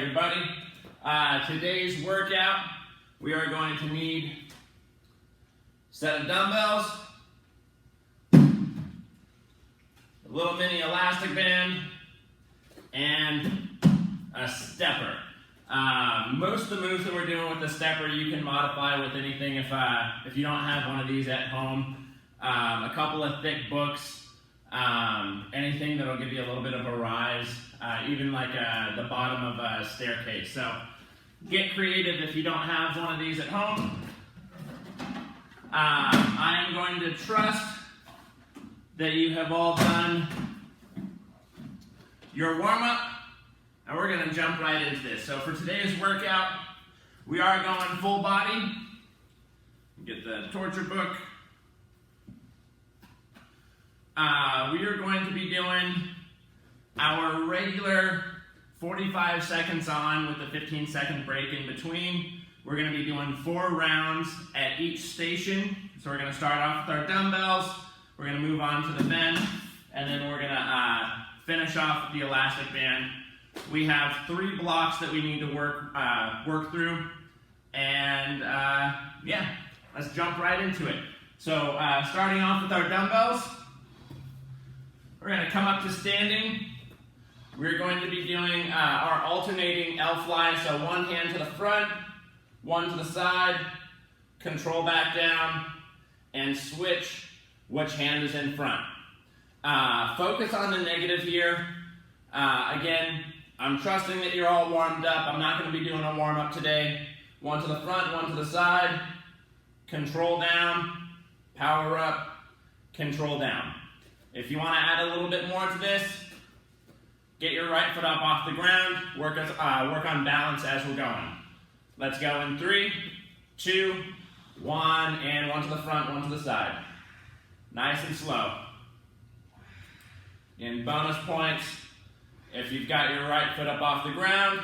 everybody. Today's workout, we are going to need a set of dumbbells, a little mini elastic band, and a stepper. Most of the moves that we're doing with the stepper you can modify with anything if you don't have one of these at home. A couple of thick books, anything that'll give you a little bit of a rise, even like the bottom of a staircase. So get creative if you don't have one of these at home. I am going to trust that you have all done your warm-up, and we're going to jump right into this. So for today's workout, we are going full body. Get the torture book. We are going to be doing our regular 45 seconds on with a 15-second break in between. We're going to be doing 4 rounds at each station. So we're going to start off with our dumbbells. We're going to move on to the bench, and then we're going to finish off with the elastic band. We have 3 blocks that we need to work through, and yeah, let's jump right into it. So starting off with our dumbbells, we're going to come up to standing. We're going to be doing our alternating L-fly, so one hand to the front, one to the side, control back down, and switch which hand is in front. Focus on the negative here. Again, I'm trusting that you're all warmed up. I'm not going to be doing a warm-up today. One to the front, one to the side, control down, power up, control down. If you want to add a little bit more to this, get your right foot up off the ground, work on balance as we're going. Let's go in 3, 2, 1, and one to the front, one to the side. Nice and slow. In bonus points, if you've got your right foot up off the ground,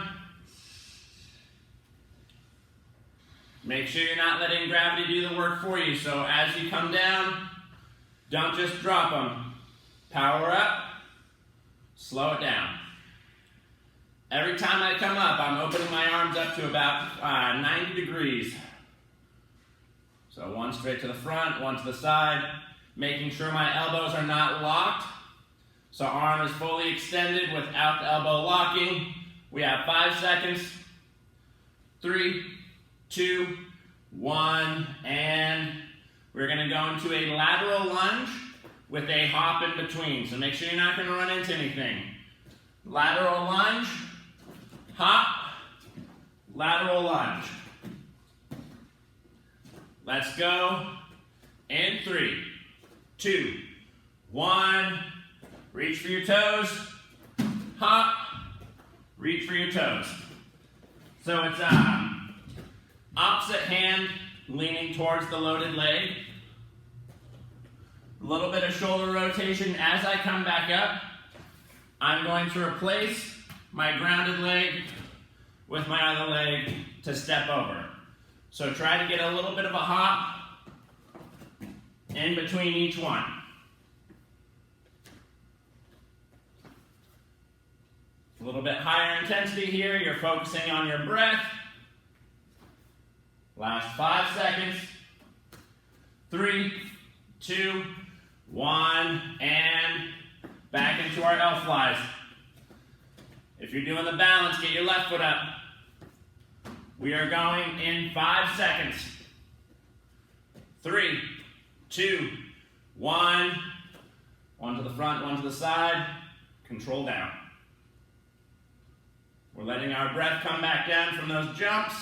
make sure you're not letting gravity do the work for you. So as you come down, don't just drop them. Power up, slow it down. Every time I come up, I'm opening my arms up to about 90 degrees. So one straight to the front, one to the side, making sure my elbows are not locked. So arm is fully extended without the elbow locking. We have 5 seconds. 3, 2, 1, and we're going to go into a lateral lunge with a hop in between. So make sure you're not going to run into anything. Lateral lunge, hop, lateral lunge. Let's go. In 3, 2, 1. Reach for your toes, hop, reach for your toes. So it's opposite hand leaning towards the loaded leg. A little bit of shoulder rotation as I come back up. I'm going to replace my grounded leg with my other leg to step over. So try to get a little bit of a hop in between each one. A little bit higher intensity here. You're focusing on your breath. Last 5 seconds. 3, 2, 1, and back into our L-flies. If you're doing the balance, get your left foot up. We are going in 5 seconds. 3, 2, 1. One to the front, one to the side. Control down. We're letting our breath come back down from those jumps.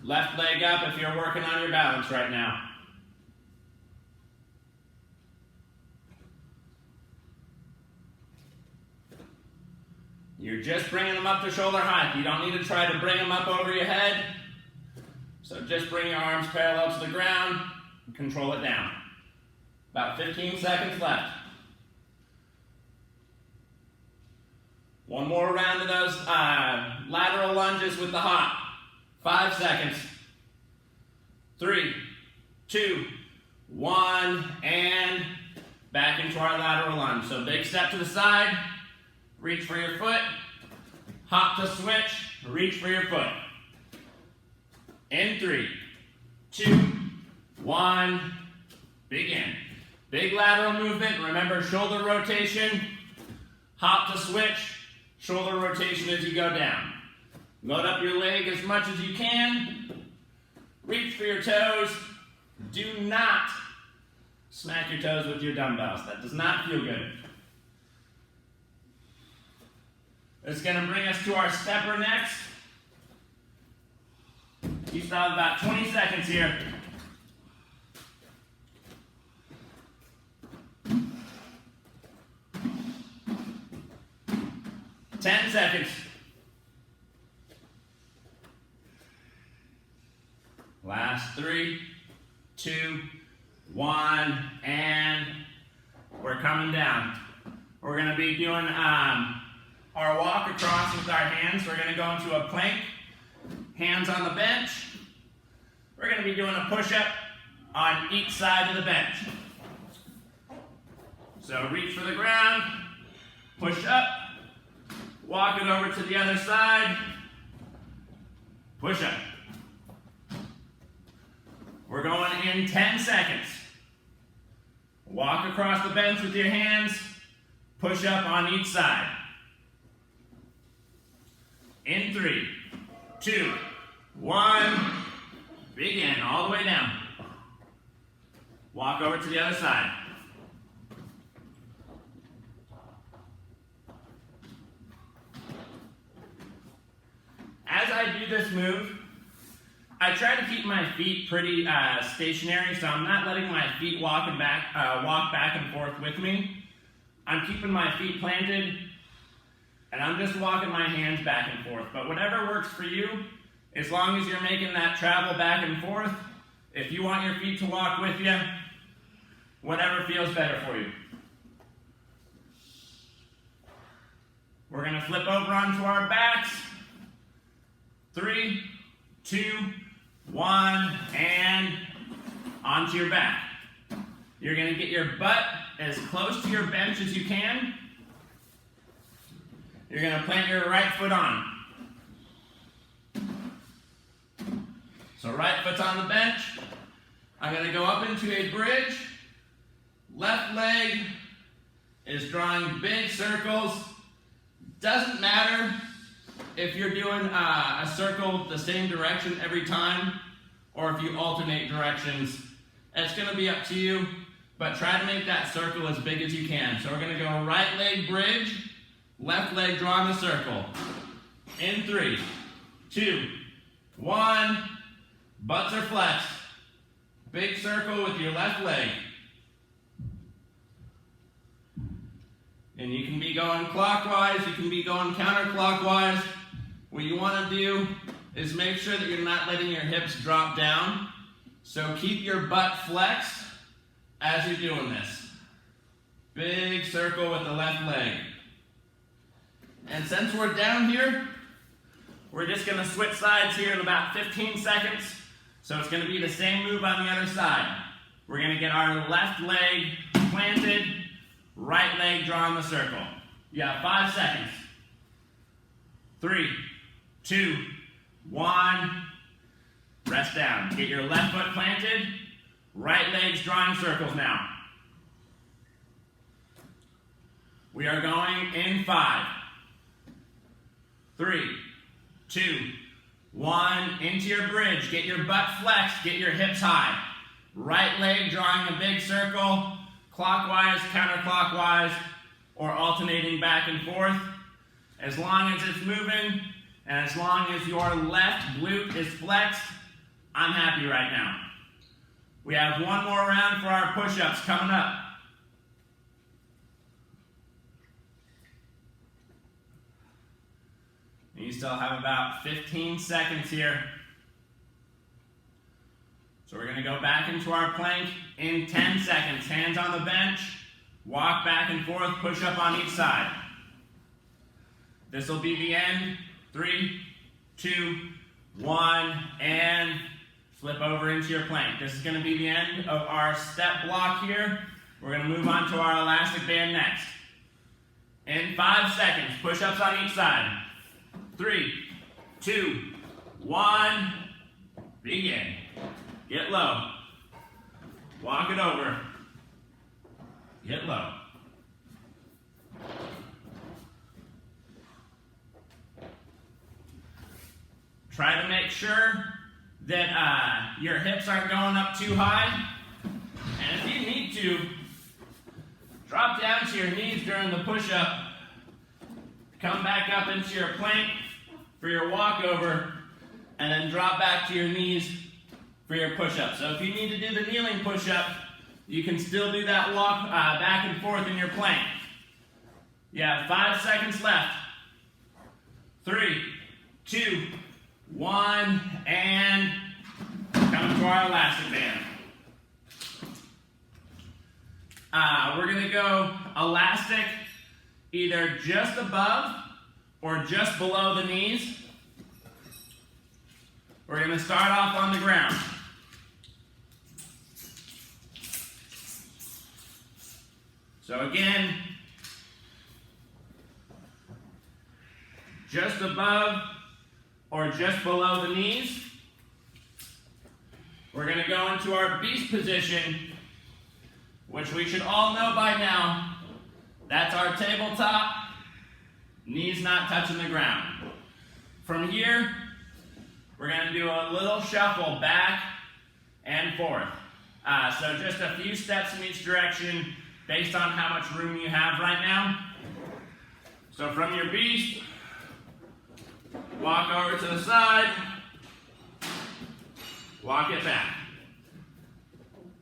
Left leg up if you're working on your balance right now. You're just bringing them up to shoulder height. You don't need to try to bring them up over your head. So just bring your arms parallel to the ground and control it down. About 15 seconds left. One more round of those lateral lunges with the hop. 5 seconds. 3, 2, 1, and back into our lateral lunge. So big step to the side, reach for your foot, hop to switch, reach for your foot. In 3, 2, 1, begin. Big lateral movement, remember shoulder rotation, hop to switch, shoulder rotation as you go down. Load up your leg as much as you can, reach for your toes, do not smack your toes with your dumbbells, that does not feel good. It's going to bring us to our stepper next. You still have about 20 seconds here. Ten seconds. Last 3, 2, 1, and we're coming down. We're going to be doing our walk across with our hands. We're going to go into a plank, hands on the bench. We're going to be doing a push-up on each side of the bench. So reach for the ground, push up, walk it over to the other side, push up. We're going in 10 seconds. Walk across the bench with your hands, push up on each side. In 3, 2, 1, begin, all the way down. Walk over to the other side. As I do this move, I try to keep my feet pretty stationary, so I'm not letting my feet walk back and forth with me. I'm keeping my feet planted, and I'm just walking my hands back and forth. But whatever works for you, as long as you're making that travel back and forth, if you want your feet to walk with you, whatever feels better for you. We're going to flip over onto our backs. 3, 2, 1, and onto your back. You're going to get your butt as close to your bench as you can. You're going to plant your right foot on. So right foot's on the bench. I'm going to go up into a bridge. Left leg is drawing big circles. Doesn't matter if you're doing a circle the same direction every time, or if you alternate directions. It's going to be up to you, but try to make that circle as big as you can. So we're going to go right leg bridge, left leg drawing the circle. In 3, 2, 1, butts are flexed. Big circle with your left leg. And you can be going clockwise, you can be going counterclockwise. What you want to do is make sure that you're not letting your hips drop down. So keep your butt flexed as you're doing this. Big circle with the left leg. And since we're down here, we're just going to switch sides here in about 15 seconds. So it's going to be the same move on the other side. We're going to get our left leg planted, right leg drawing the circle. You have 5 seconds. 3, 2, 1. Rest down. Get your left foot planted, right leg's drawing circles now. We are going in 5, 3, 2, 1. Into your bridge. Get your butt flexed. Get your hips high. Right leg drawing a big circle, clockwise, counterclockwise, or alternating back and forth. As long as it's moving, and as long as your left glute is flexed, I'm happy right now. We have one more round for our push-ups coming up. You still have about 15 seconds here. So we're going to go back into our plank in 10 seconds. Hands on the bench, walk back and forth, push up on each side. This will be the end. 3, 2, 1, and flip over into your plank. This is going to be the end of our step block here. We're going to move on to our elastic band next. In 5 seconds, push-ups on each side. 3, 2, 1, begin. Get low. Walk it over. Get low. Try to make sure that your hips aren't going up too high. And if you need to, drop down to your knees during the push-up. Come back up into your plank for your walkover, and then drop back to your knees for your push-up. So if you need to do the kneeling push-up, you can still do that walk back and forth in your plank. You have 5 seconds left. 3, 2, 1, and come to our elastic band. We're going to go elastic either just above or just below the knees. We're going to start off on the ground. So again, just above or just below the knees. We're going to go into our beast position, which we should all know by now. That's our tabletop, knees not touching the ground. From here, we're going to do a little shuffle back and forth. So just a few steps in each direction based on how much room you have right now. So from your beast, walk over to the side, walk it back.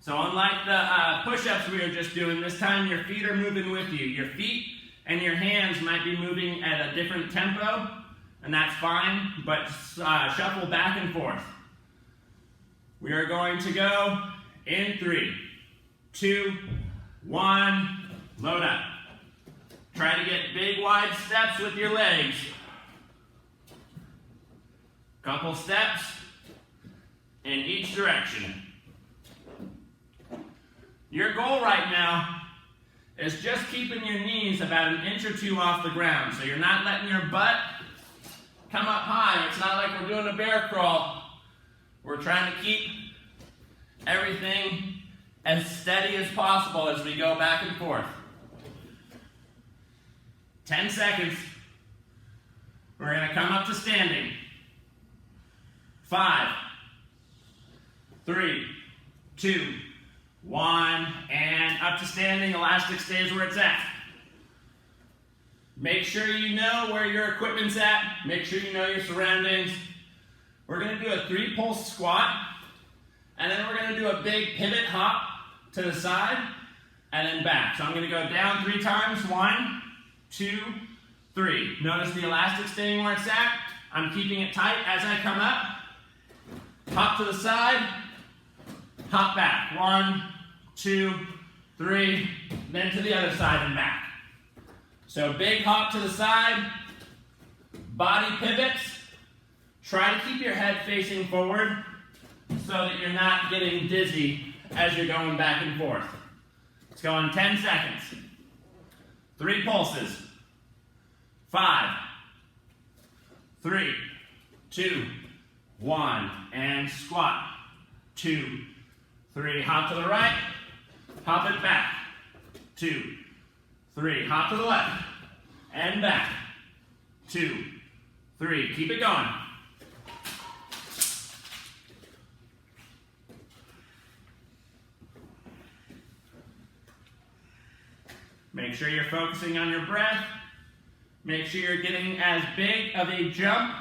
So unlike the push-ups we were just doing, this time your feet are moving with you. Your feet and your hands might be moving at a different tempo, and that's fine, but shuffle back and forth. We are going to go in 3, 2, 1, load up. Try to get big wide steps with your legs. Couple steps in each direction. Your goal right now is just keeping your knees about an inch or two off the ground. So you're not letting your butt come up high. It's not like we're doing a bear crawl. We're trying to keep everything as steady as possible as we go back and forth. 10 seconds. We're going to come up to standing. 5, 3, 2, 1, and up to standing. Elastic stays where it's at. Make sure you know where your equipment's at. Make sure you know your surroundings. We're going to do a 3-pulse squat, and then we're going to do a big pivot hop to the side, and then back. So I'm going to go down 3 times. 1, 2, 3. Notice the elastic staying where it's at. I'm keeping it tight as I come up. Hop to the side, hop back. 1, 2, 3, then to the other side and back. So big hop to the side, body pivots. Try to keep your head facing forward so that you're not getting dizzy as you're going back and forth. Let's go in 10 seconds. 3 pulses. 5, 3, 2, 1, and squat. 2, 3, hop to the right, hop it back. 2, 3, hop to the left, and back. 2, 3, keep it going. Make sure you're focusing on your breath. Make sure you're getting as big of a jump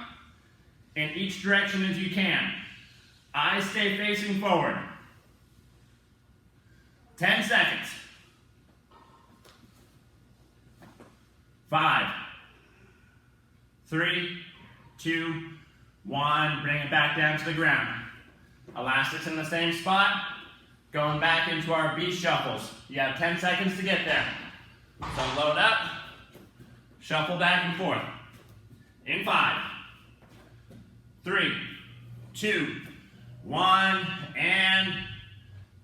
in each direction as you can. Eyes stay facing forward. 10 seconds. 5, 3, 2, 1. Bring it back down to the ground. Elastics in the same spot. Going back into our beast shuffles. You have 10 seconds to get there. So load up. Shuffle back and forth. In 5, 3, 2, 1, and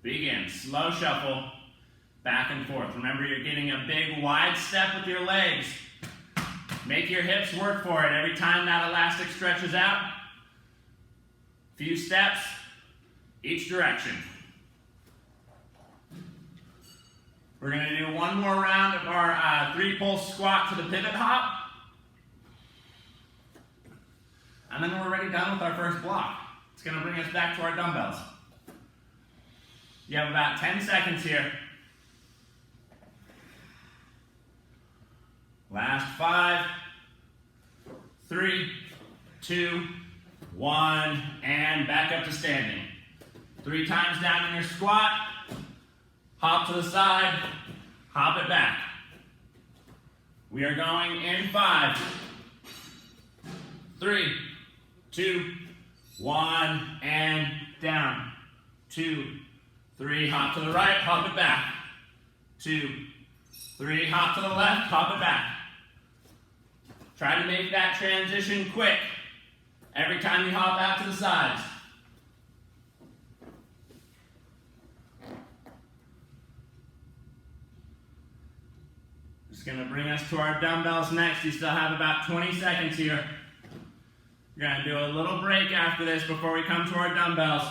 begin. Slow shuffle back and forth. Remember, you're getting a big wide step with your legs. Make your hips work for it every time that elastic stretches out. Few steps, each direction. We're going to do one more round of our 3-pulse squat to the pivot hop. And then we're already done with our first block. It's going to bring us back to our dumbbells. You have about 10 seconds here. Last 5, 3, 2, 1, and back up to standing. 3 times down in your squat, hop to the side, hop it back. We are going in 5, 3, 2, 1, and down. 2, 3, hop to the right, hop it back. 2, 3, hop to the left, hop it back. Try to make that transition quick every time you hop out to the sides. Just going to bring us to our dumbbells next. You still have about 20 seconds here. We're going to do a little break after this before we come to our dumbbells.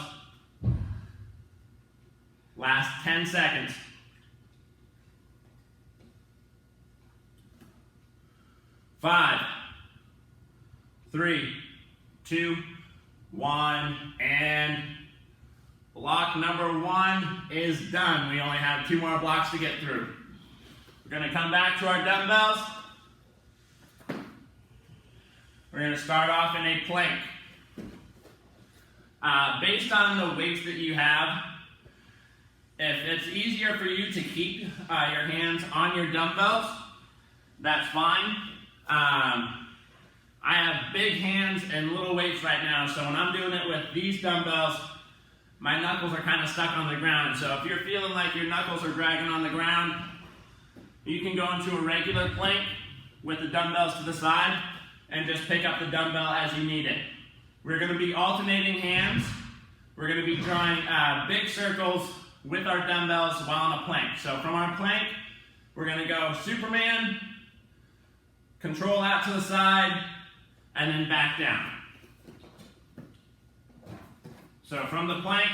Last 10 seconds. 5, 3, 2, 1, and block number 1 is done. We only have 2 more blocks to get through. We're going to come back to our dumbbells. We're going to start off in a plank. Based on the weights that you have, if it's easier for you to keep your hands on your dumbbells, that's fine. I have big hands and little weights right now, so when I'm doing it with these dumbbells, my knuckles are kind of stuck on the ground. So if you're feeling like your knuckles are dragging on the ground, you can go into a regular plank with the dumbbells to the side and just pick up the dumbbell as you need it. We're going to be alternating hands. We're going to be drawing big circles with our dumbbells while on a plank. So from our plank, we're going to go Superman, control out to the side, and then back down. So from the plank,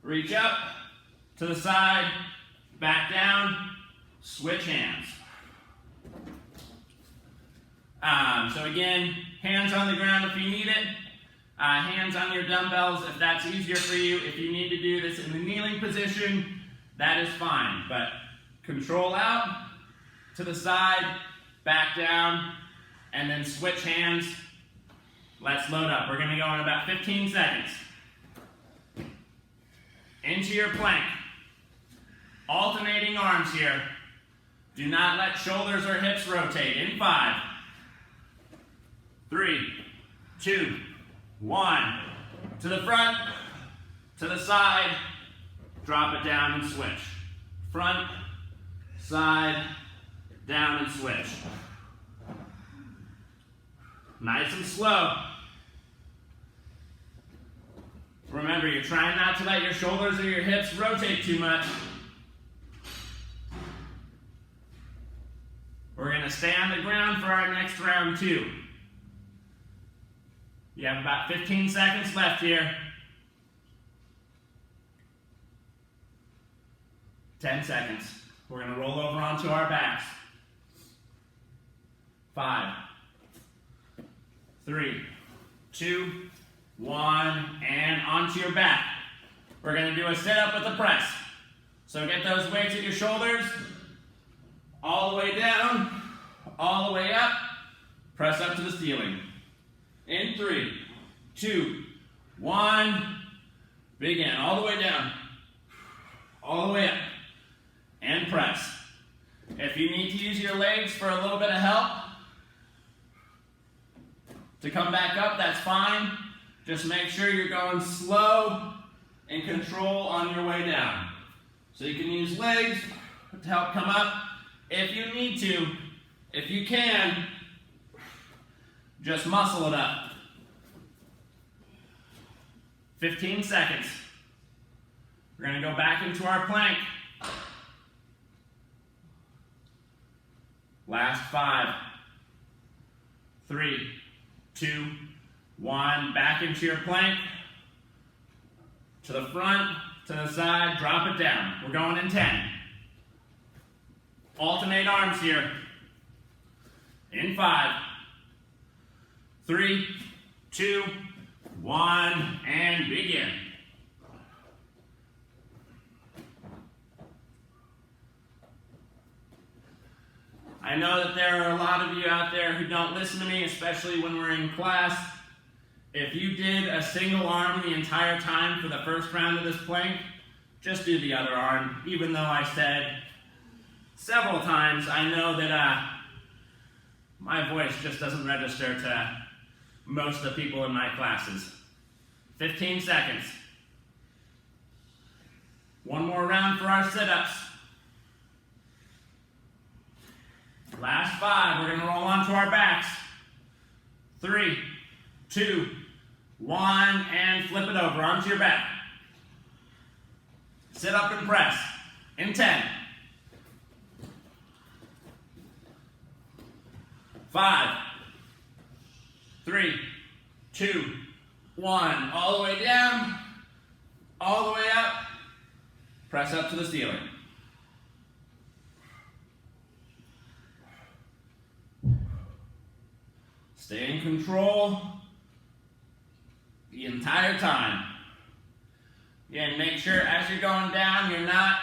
reach up, to the side, back down, switch hands. So again, hands on the ground if you need it, hands on your dumbbells if that's easier for you. If you need to do this in the kneeling position, that is fine. But control out, to the side, back down, and then switch hands. Let's load up. We're going to go in about 15 seconds. Into your plank. Alternating arms here. Do not let shoulders or hips rotate. In 5, 3, 2, 1. To the front, to the side, drop it down and switch. Front, side, down and switch. Nice and slow. Remember, you're trying not to let your shoulders or your hips rotate too much. We're going to stay on the ground for our next round 2. You have about 15 seconds left here. 10 seconds. We're going to roll over onto our backs. 5, 3, 2, 1, and onto your back. We're going to do a sit-up with a press. So get those weights at your shoulders, all the way down, all the way up, press up to the ceiling. In 3, 2, 1, begin. All the way down, all the way up, and press. If you need to use your legs for a little bit of help to come back up, that's fine. Just make sure you're going slow and control on your way down. So you can use legs to help come up. If you need to, if you can, just muscle it up. 15 seconds. We're going to go back into our plank. Last 5, 3, 2, 1. Back into your plank. To the front, to the side, drop it down. We're going in 10. Alternate arms here. In 5, 3, 2, 1, and begin. I know that there are a lot of you out there who don't listen to me, especially when we're in class. If you did a single arm the entire time for the first round of this plank, just do the other arm. Even though I said several times, I know that my voice just doesn't register to most of the people in my classes. 15 seconds. One more round for our sit-ups. Last 5, we're going to roll onto our backs. 3, 2, 1, and flip it over onto your back. Sit up and press. In 10. 5, 3, 2, 1. All the way down, all the way up. Press up to the ceiling. Stay in control the entire time. Again, make sure as you're going down, you're not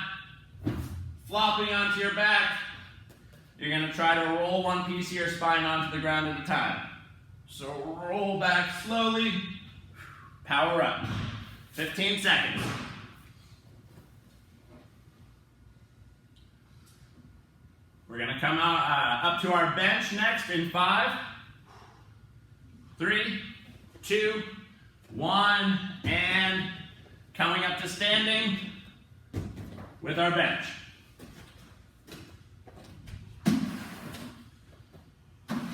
flopping onto your back. You're going to try to roll one piece of your spine onto the ground at a time. So roll back slowly, power up. 15 seconds. We're going to come out up to our bench next in 5, 3, 2, 1, and coming up to standing with our bench.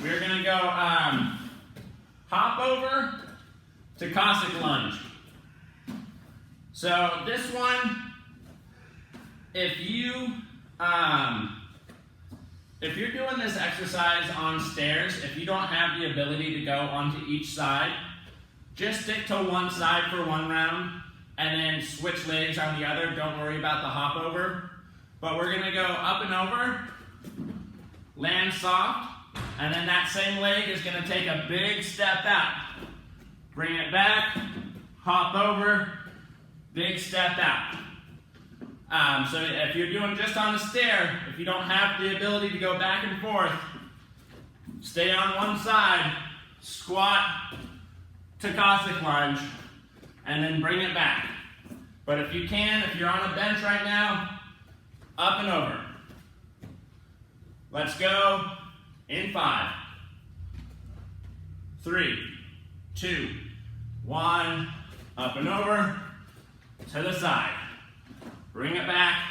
We're going to go hop over to Cossack lunge. So this one, if you're doing this exercise on stairs, if you don't have the ability to go onto each side, just stick to one side for one round and then switch legs on the other. Don't worry about the hop over. But we're going to go up and over, land soft, and then that same leg is going to take a big step out. Bring it back, hop over, big step out. So if you're doing just on the stair, if you don't have the ability to go back and forth, stay on one side, squat to Cossack lunge, and then bring it back. But if you can, if you're on a bench right now, up and over. Let's go in 5, 3, 2, 1, up and over, to the side. Bring it back,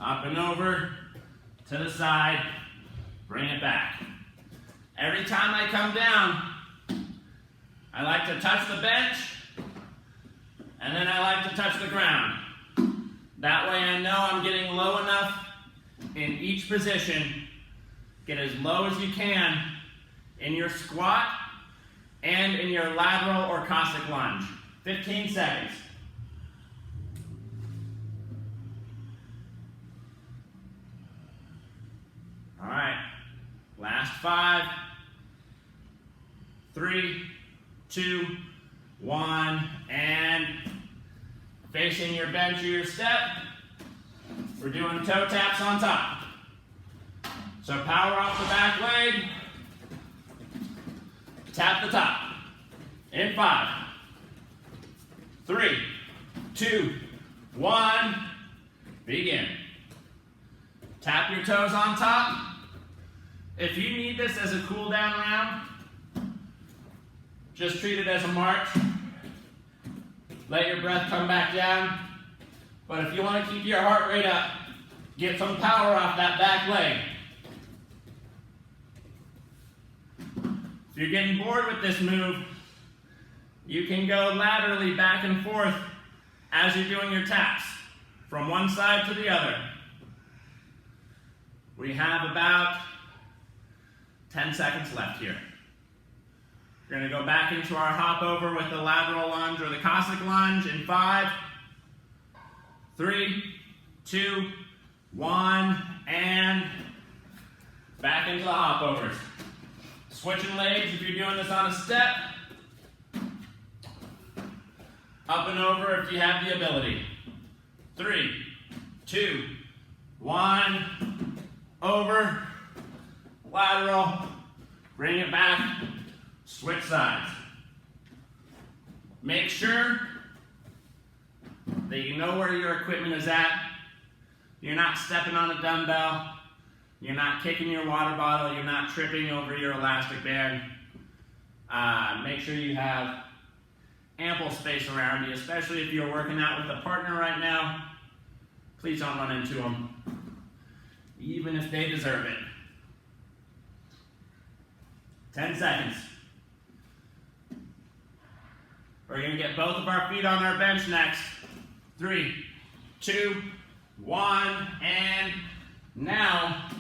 up and over, to the side, bring it back. Every time I come down, I like to touch the bench, and then I like to touch the ground. That way I know I'm getting low enough in each position. Get as low as you can in your squat and in your lateral or Cossack lunge. 15 seconds. All right, last 5, 3, 2, 1, and facing your bench or your step, we're doing toe taps on top. So power off the back leg, tap the top. In 5, 3, 2, 1, begin. Tap your toes on top. If you need this as a cool down round, just treat it as a march. Let your breath come back down. But if you want to keep your heart rate up, get some power off that back leg. If you're getting bored with this move, you can go laterally back and forth as you're doing your taps, from one side to the other. We have about 10 seconds left here. We're going to go back into our hop over with the lateral lunge or the Cossack lunge in 5, 3, 2, 1, and back into the hop overs. Switching legs if you're doing this on a step. Up and over if you have the ability. 3, 2, 1, over, lateral, bring it back, switch sides. Make sure that you know where your equipment is at. You're not stepping on a dumbbell. You're not kicking your water bottle. You're not tripping over your elastic band. Make sure you have ample space around you, especially if you're working out with a partner right now. Please don't run into them, even if they deserve it. 10 seconds. We're going to get both of our feet on our bench next. 3, 2, 1, and now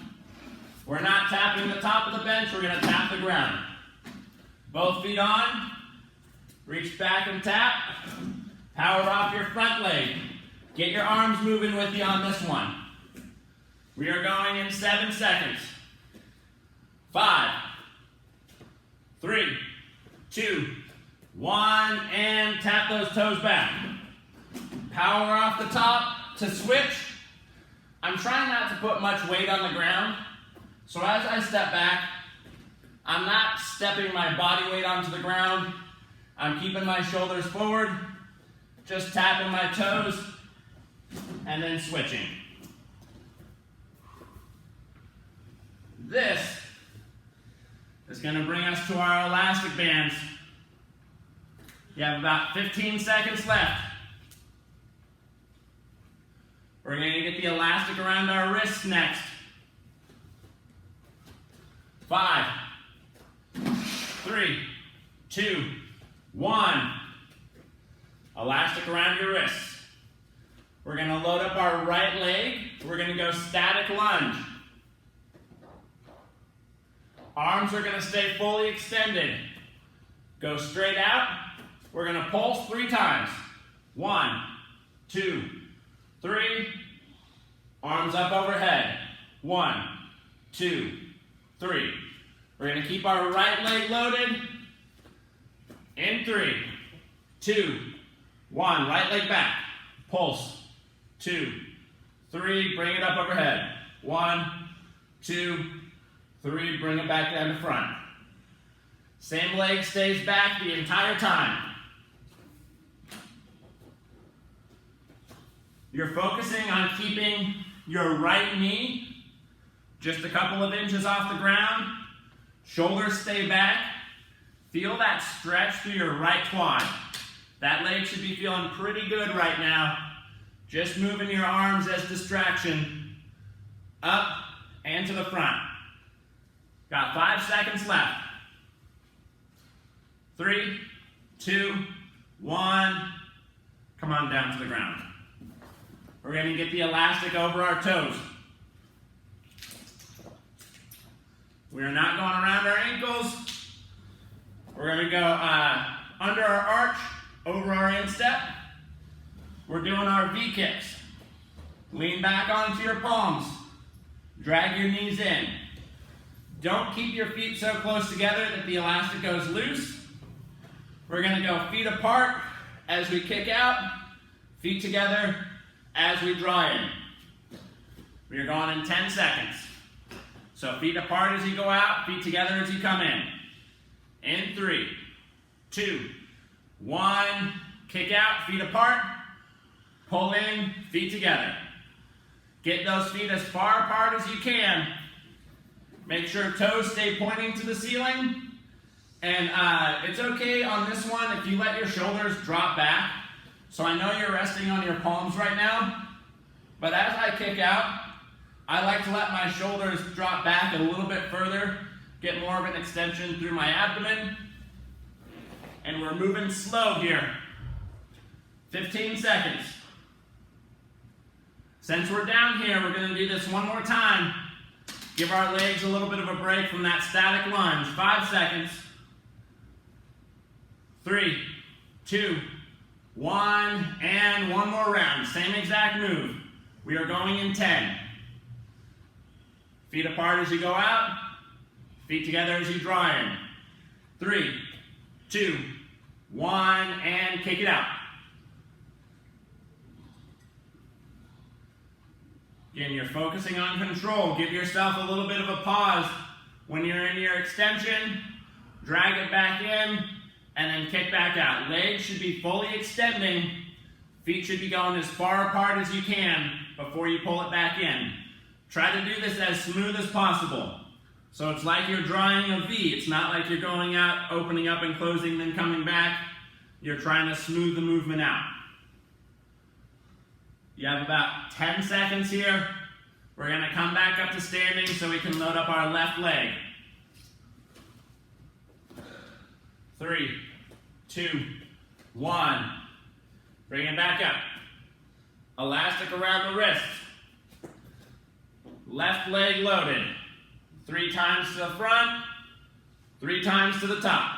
we're not tapping the top of the bench, we're going to tap the ground. Both feet on, reach back and tap, power off your front leg. Get your arms moving with you on this one. We are going in 7 seconds. 5, 3, 2, 1, and tap those toes back. Power off the top to switch. I'm trying not to put much weight on the ground, so as I step back, I'm not stepping my body weight onto the ground. I'm keeping my shoulders forward, just tapping my toes, and then switching. This is going to bring us to our elastic bands. You have about 15 seconds left. We're going to get the elastic around our wrists next. 5, 3, 2, 1. Elastic around your wrists. We're going to load up our right leg. We're going to go static lunge. Arms are going to stay fully extended. Go straight out. We're going to pulse 3 times. 1, 2, 3. Arms up overhead. 1, 2, 3. We're going to keep our right leg loaded. In 3, 2, 1. Right leg back. Pulse. 2, 3. Bring it up overhead. 1, 2, 3. Bring it back down to front. Same leg stays back the entire time. You're focusing on keeping your right knee just a couple of inches off the ground. Shoulders stay back. Feel that stretch through your right quad. That leg should be feeling pretty good right now. Just moving your arms as distraction. Up and to the front. Got 5 seconds left. 3, 2, 1. Come on down to the ground. We're going to get the elastic over our toes. We are not going around our ankles. We're going to go under our arch, over our instep. We're doing our V kicks. Lean back onto your palms. Drag your knees in. Don't keep your feet so close together that the elastic goes loose. We're going to go feet apart as we kick out, feet together as we draw in. We are going in 10 seconds. So feet apart as you go out, feet together as you come in. In 3, 2, 1. Kick out, feet apart. Pull in, feet together. Get those feet as far apart as you can. Make sure toes stay pointing to the ceiling. And it's okay on this one if you let your shoulders drop back. So I know you're resting on your palms right now, but as I kick out, I like to let my shoulders drop back a little bit further, get more of an extension through my abdomen. And we're moving slow here. 15 seconds. Since we're down here, we're going to do this one more time. Give our legs a little bit of a break from that static lunge. 5 seconds. 3, 2, 1, and one more round. Same exact move. We are going in 10. Feet apart as you go out. Feet together as you draw in. 3, 2, 1, and kick it out. Again, you're focusing on control. Give yourself a little bit of a pause. When you're in your extension, drag it back in, and then kick back out. Legs should be fully extending. Feet should be going as far apart as you can before you pull it back in. Try to do this as smooth as possible. So it's like you're drawing a V. It's not like you're going out, opening up and closing, then coming back. You're trying to smooth the movement out. You have about 10 seconds here. We're going to come back up to standing so we can load up our left leg. 3, 2, 1. Bring it back up. Elastic around the wrist. Left leg loaded. 3 times to the front, 3 times to the top.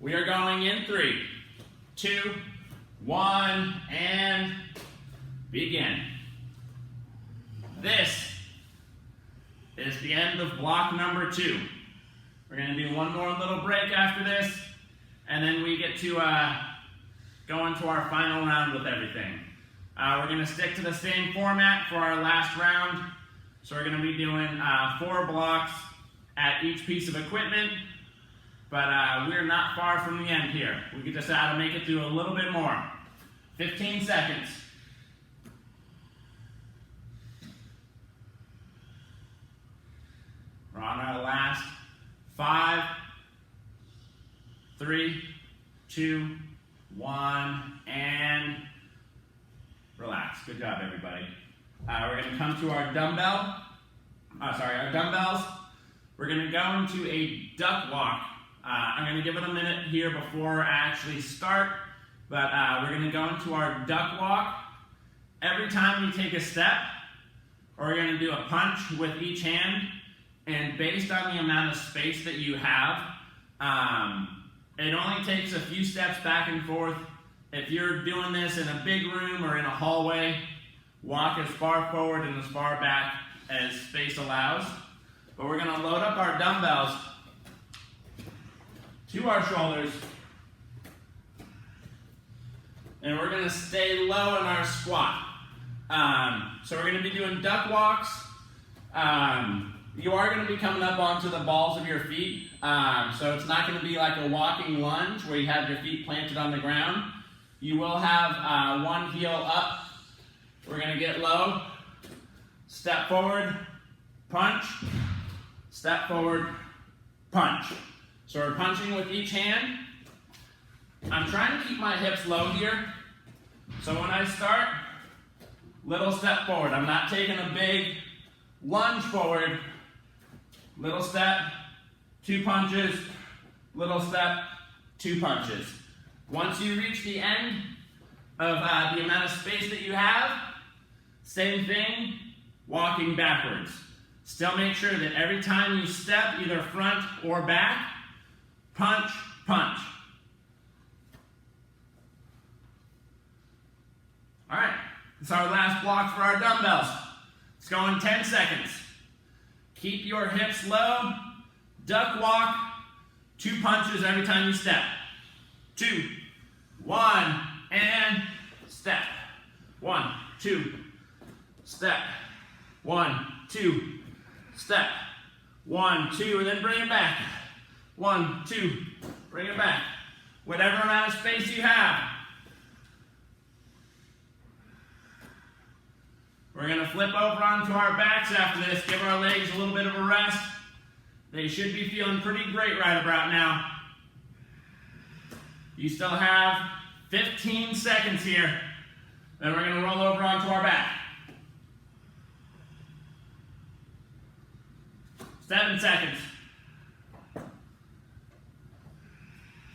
We are going in 3, 2, 1, and begin. This is the end of block number 2. We're going to do one more little break after this, and then we get to go into our final round with everything. We're going to stick to the same format for our last round. So we're going to be doing 4 blocks at each piece of equipment, but we're not far from the end here. We could just have to make it through a little bit more. 15 seconds. We're on our last 5, 3, 2, 1, and relax. Good job, everybody. We're going to come to our dumbbells. We're going to go into a duck walk. I'm going to give it a minute here before I actually start, but we're going to go into our duck walk. Every time you take a step, we're going to do a punch with each hand, and based on the amount of space that you have, it only takes a few steps back and forth. If you're doing this in a big room or in a hallway, walk as far forward and as far back as space allows. But we're going to load up our dumbbells to our shoulders. And we're going to stay low in our squat. So we're going to be doing duck walks. You are going to be coming up onto the balls of your feet. So it's not going to be like a walking lunge where you have your feet planted on the ground. You will have one heel up. We're going to get low, step forward, punch, step forward, punch. So we're punching with each hand. I'm trying to keep my hips low here. So when I start, little step forward. I'm not taking a big lunge forward. Little step, 2 punches, little step, 2 punches. Once you reach the end of the amount of space that you have, same thing, walking backwards. Still make sure that every time you step, either front or back, punch, punch. All right, this is our last block for our dumbbells. Let's go in 10 seconds. Keep your hips low, duck walk, 2 punches every time you step. 2, 1, and step. 1, 2, step. 1, 2, step. 1, 2, and then bring it back. 1, 2, bring it back. Whatever amount of space you have. We're going to flip over onto our backs after this, give our legs a little bit of a rest. They should be feeling pretty great right about now. You still have 15 seconds here. Then we're going to roll over onto our back. 7 seconds.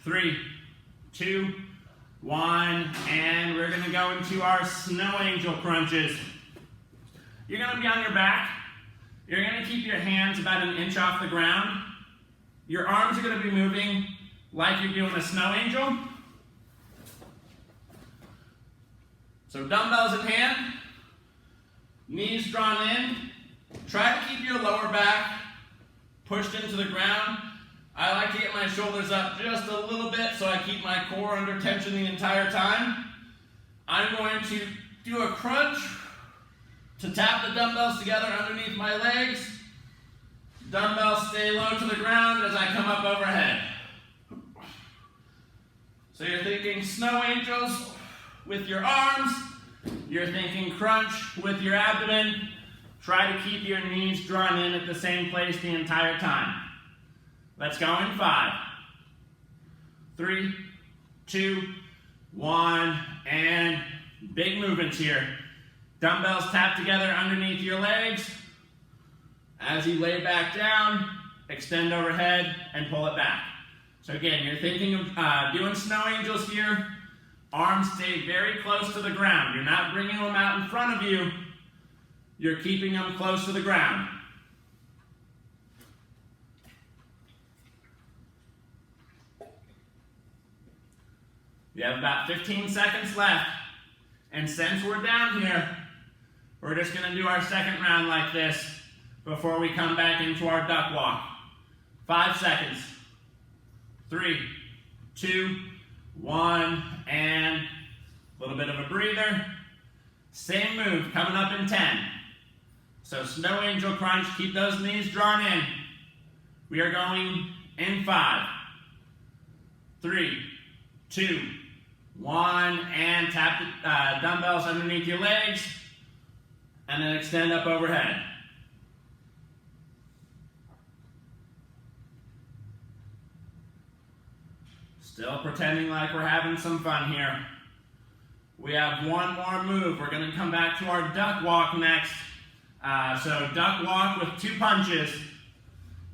3, 2, 1, and we're going to go into our snow angel crunches. You're going to be on your back. You're going to keep your hands about 1 inch off the ground. Your arms are going to be moving like you're doing a snow angel. So dumbbells in hand, knees drawn in. Try to keep your lower back pushed into the ground. I like to get my shoulders up just a little bit so I keep my core under tension the entire time. I'm going to do a crunch to tap the dumbbells together underneath my legs. Dumbbells stay low to the ground as I come up overhead. So you're thinking snow angels with your arms. You're thinking crunch with your abdomen. Try to keep your knees drawn in at the same place the entire time. Let's go in 5, 3, 2, 1, and big movements here. Dumbbells tap together underneath your legs. As you lay back down, extend overhead and pull it back. So again, you're thinking of doing snow angels here. Arms stay very close to the ground. You're not bringing them out in front of you. You're keeping them close to the ground. You have about 15 seconds left. And since we're down here, we're just going to do our second round like this before we come back into our duck walk. 5 seconds. 3, 2, 1, and a little bit of a breather. Same move coming up in 10. So snow angel crunch, keep those knees drawn in. We are going in 5, 3, 2, 1, and tap the dumbbells underneath your legs, and then extend up overhead. Still pretending like we're having some fun here. We have one more move. We're going to come back to our duck walk next. So duck walk with 2 punches,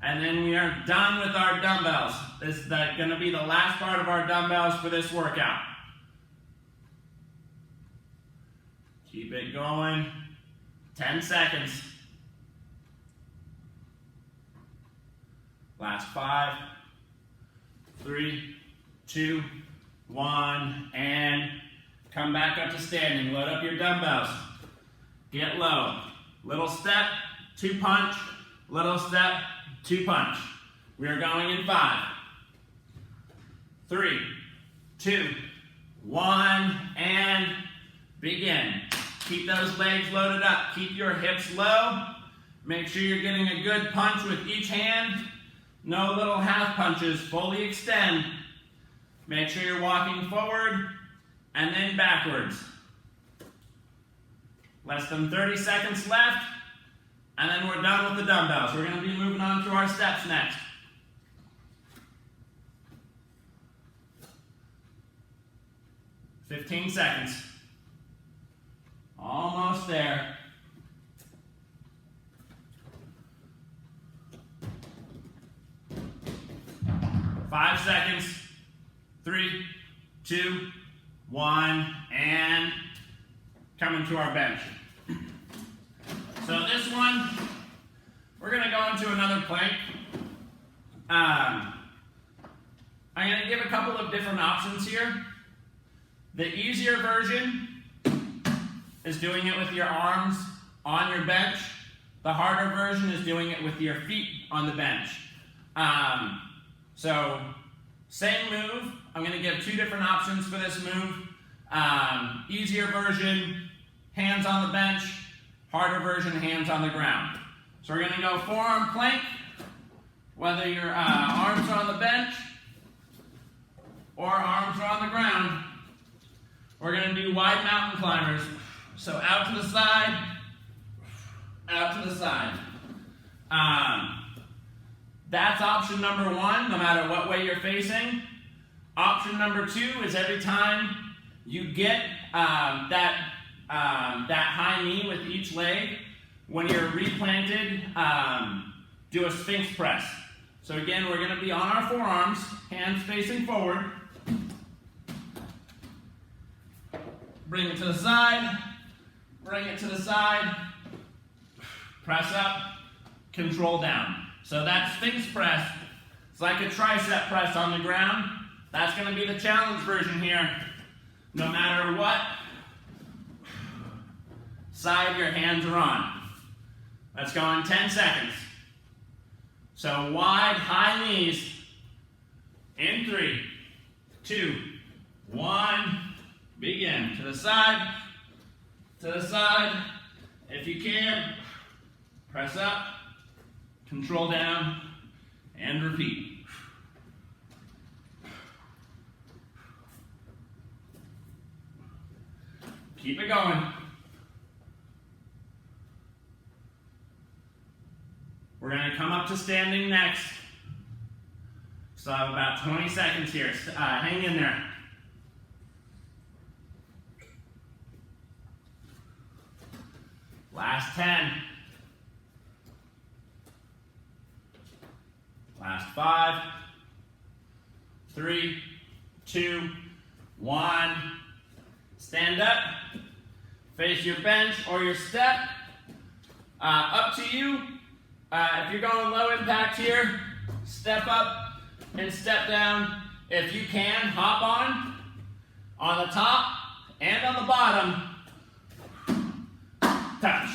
and then we are done with our dumbbells. This is going to be the last part of our dumbbells for this workout. Keep it going. 10 seconds. Last 5, 3, 2, 1, and come back up to standing. Load up your dumbbells. Get low. Little step, 2 punch. Little step, 2 punch. We are going in 5, 3, 2, 1, and begin. Keep those legs loaded up. Keep your hips low. Make sure you're getting a good punch with each hand. No little half punches. Fully extend. Make sure you're walking forward and then backwards. Less than 30 seconds left, and then we're done with the dumbbells. We're going to be moving on to our steps next. "15 seconds. Almost there. 5 seconds. 3, 2, 1, and coming to our bench. So this one, we're going to go into another plank. I'm going to give a couple of different options here. The easier version is doing it with your arms on your bench. The harder version is doing it with your feet on the bench. So same move. I'm going to give 2 different options for this move. Easier version, hands on the bench. Harder version, hands on the ground. So we're going to go forearm plank, whether your arms are on the bench or arms are on the ground. We're going to do wide mountain climbers. So out to the side, out to the side. That's option number 1, no matter what way you're facing. Option number 2 is every time you get that high knee with each leg, when you're replanted, do a Sphinx press. So again, we're going to be on our forearms, hands facing forward. Bring it to the side, bring it to the side, press up, control down. So that Sphinx press It's like a tricep press on the ground. That's going to be the challenge version here. No matter what side your hands are on. Let's go in 10 seconds. So wide, high knees. In 3, 2, 1. Begin. To the side. To the side. If you can, press up, control down, and repeat. Keep it going. We're going to come up to standing next. So I have about 20 seconds here. Hang in there. Last 10. Last 5. 3, 2, 1. Stand up. Face your bench or your step. Up to you. If you're going low impact here, step up and step down. If you can, hop on the top and on the bottom. Touch.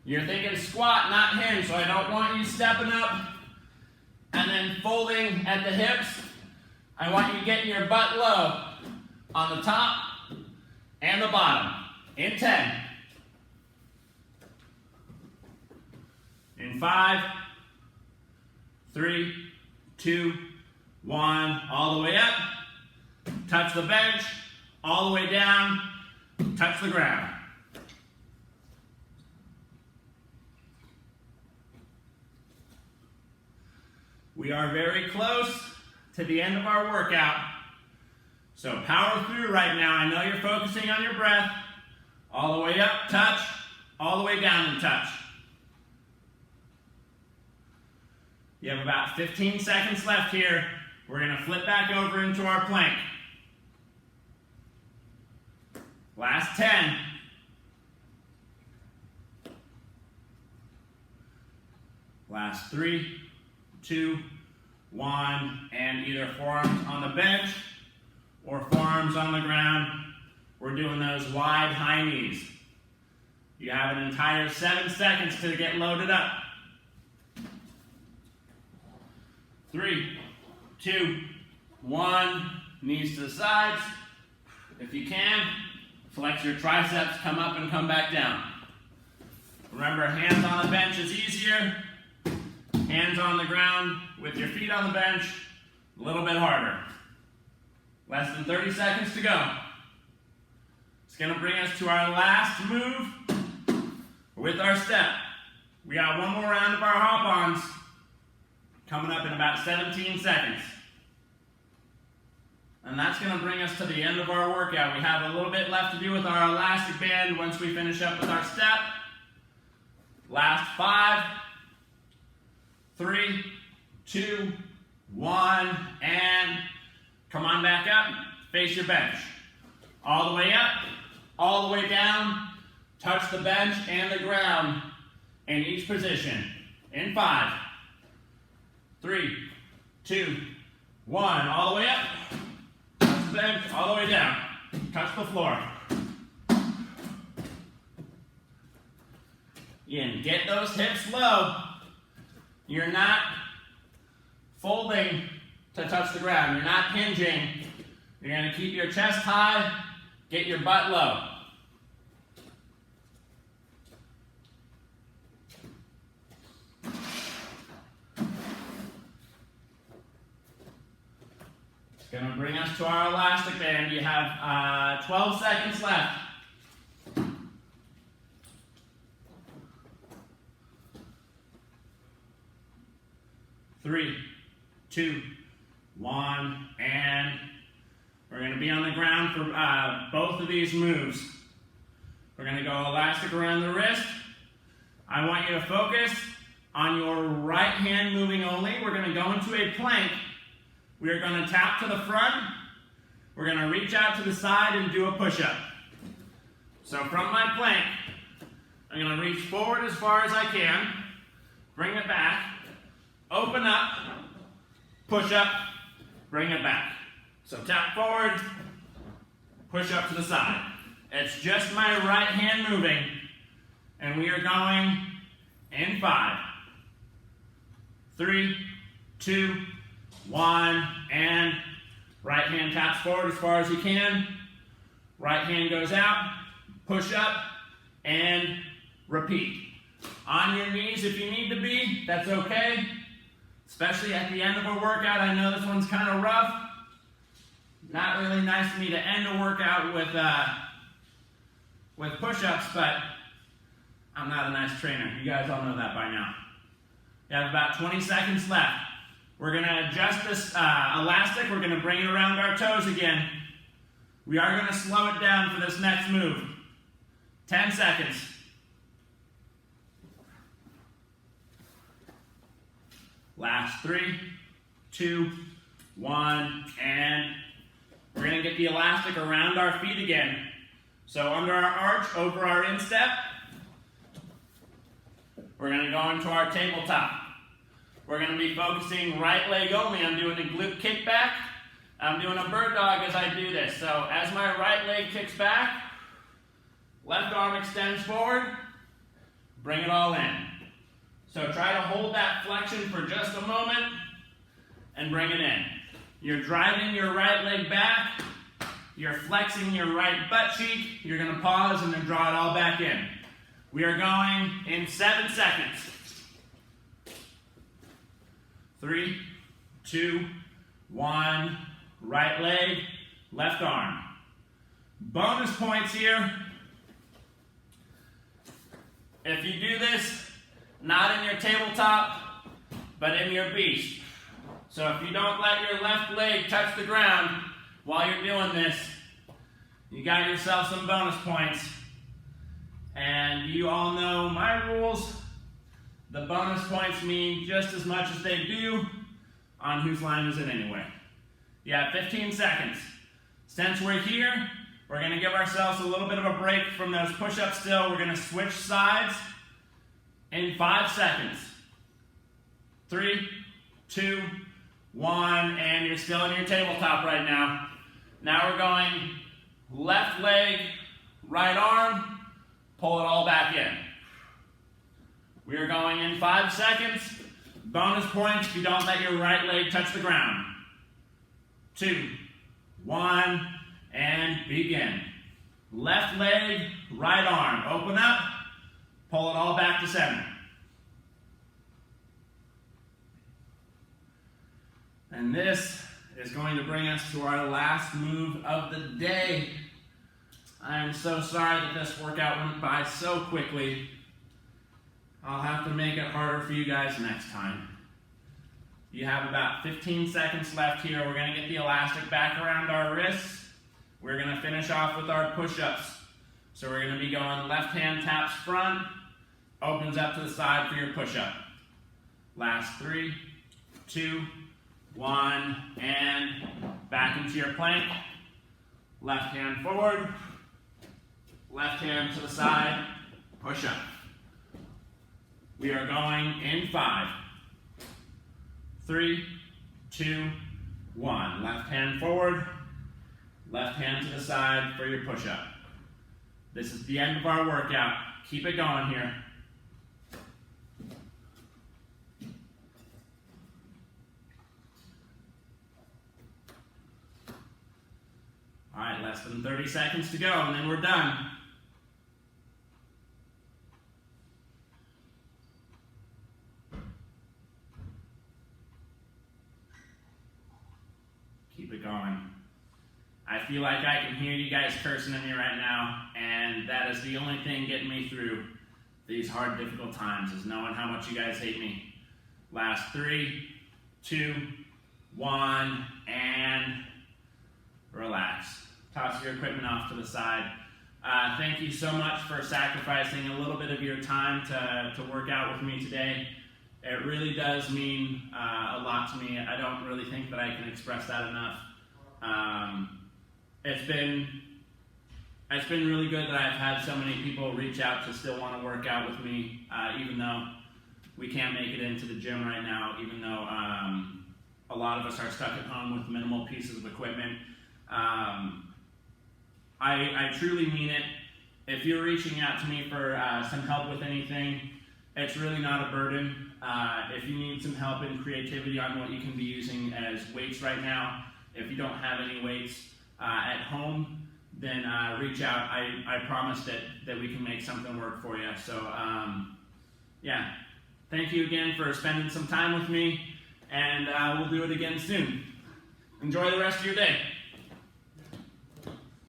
You're thinking squat, not hinge, so I don't want you stepping up and then folding at the hips. I want you getting your butt low on the top and the bottom. In 10. In 5, 3, 2, 1. All the way up. Touch the bench. All the way down. Touch the ground. We are very close to the end of our workout. So power through right now. I know you're focusing on your breath. All the way up, touch. All the way down and touch. You have about 15 seconds left here. We're going to flip back over into our plank. Last 10. Last 3, 2, 1. And either forearms on the bench or forearms on the ground. We're doing those wide high knees. You have an entire 7 seconds to get loaded up. 3, 2, 1. Knees to the sides. If you can, flex your triceps, come up and come back down. Remember, hands on the bench is easier. Hands on the ground with your feet on the bench, a little bit harder. Less than 30 seconds to go. It's going to bring us to our last move with our step. We got one more round of our hop-ons coming up in about 17 seconds. And that's going to bring us to the end of our workout. We have a little bit left to do with our elastic band once we finish up with our step. Last 5, 3, 2, 1, and come on back up. Face your bench. All the way up, all the way down. Touch the bench and the ground in each position. In 5, 3, 2, 1. All the way up. Touch the bench, all the way down. Touch the floor. In. Get those hips low. You're not folding to touch the ground. You're not hinging. You're going to keep your chest high. Get your butt low. It's going to bring us to our elastic band. You have 12 seconds left. Three, 2, 1, and we're going to be on the ground for both of these moves. We're going to go elastic around the wrist. I want you to focus on your right hand moving only. We're going to go into a plank. We are going to tap to the front. We're going to reach out to the side and do a push-up. So from my plank, I'm going to reach forward as far as I can. bring it back, open up, push up, bring it back. So tap forward, push up to the side. It's just my right hand moving, and we are going in 5, 3, 2, 1, and right hand taps forward as far as you can. Right hand goes out, push up, and repeat. On your knees if you need to be, that's okay. Especially at the end of a workout. I know this one's kind of rough. Not really nice for me to end a workout with push-ups, but I'm not a nice trainer. You guys all know that by now. You have about 20 seconds left. We're going to adjust this elastic. We're going to bring it around our toes again. We are going to slow it down for this next move. 10 seconds. Last 3, 2, 1, and we're going to get the elastic around our feet again. So under our arch, over our instep, we're going to go into our tabletop. We're going to be focusing right leg only. I'm doing a glute kickback. I'm doing a bird dog as I do this. So as my right leg kicks back, left arm extends forward, bring it all in. So try to hold that flexion for just a moment and bring it in. You're driving your right leg back, you're flexing your right butt cheek, you're going to pause and then draw it all back in. We are going in 7 seconds. 3, 2, 1, right leg, left arm. Bonus points here. If you do this, not in your tabletop, but in your beast. So if you don't let your left leg touch the ground while you're doing this, you got yourself some bonus points. And you all know my rules. The bonus points mean just as much as they do on whose line is it anyway. You have 15 seconds. Since we're here, we're going to give ourselves a little bit of a break from those push-ups still. We're going to switch sides in 5 seconds. 3, 2, 1, and you're still in your tabletop right now. Now we're going left leg, right arm, pull it all back in. We are going in 5 seconds. Bonus points if you don't let your right leg touch the ground. 2, 1, and begin. Left leg, right arm. Open up, pull it all back to center. And this is going to bring us to our last move of the day. I am so sorry that this workout went by so quickly. I'll have to make it harder for you guys next time. You have about 15 seconds left here. We're going to get the elastic back around our wrists. We're going to finish off with our push-ups. So we're going to be going left hand taps front, opens up to the side for your push-up. Last 3, 2, 1, and back into your plank. Left hand forward, left hand to the side, push up. We are going in 5, 3, 2, 1. Left hand forward, left hand to the side for your push-up. This is the end of our workout. Keep it going here. All right, less than 30 seconds to go, and then we're done. Keep it going. I feel like I can hear you guys cursing at me right now, and that is the only thing getting me through these hard, difficult times, is knowing how much you guys hate me. Last 3, 2, 1, and relax. Toss your equipment off to the side. Thank you so much for sacrificing a little bit of your time to work out with me today. It really does mean a lot to me. I don't really think that I can express that enough. It's been really good that I've had so many people reach out to still want to work out with me, even though we can't make it into the gym right now, even though a lot of us are stuck at home with minimal pieces of equipment. I truly mean it. If you're reaching out to me for some help with anything, it's really not a burden. If you need some help in creativity on what you can be using as weights right now, if you don't have any weights at home, then reach out. I promise that we can make something work for you. So yeah, thank you again for spending some time with me, and we'll do it again soon. Enjoy the rest of your day.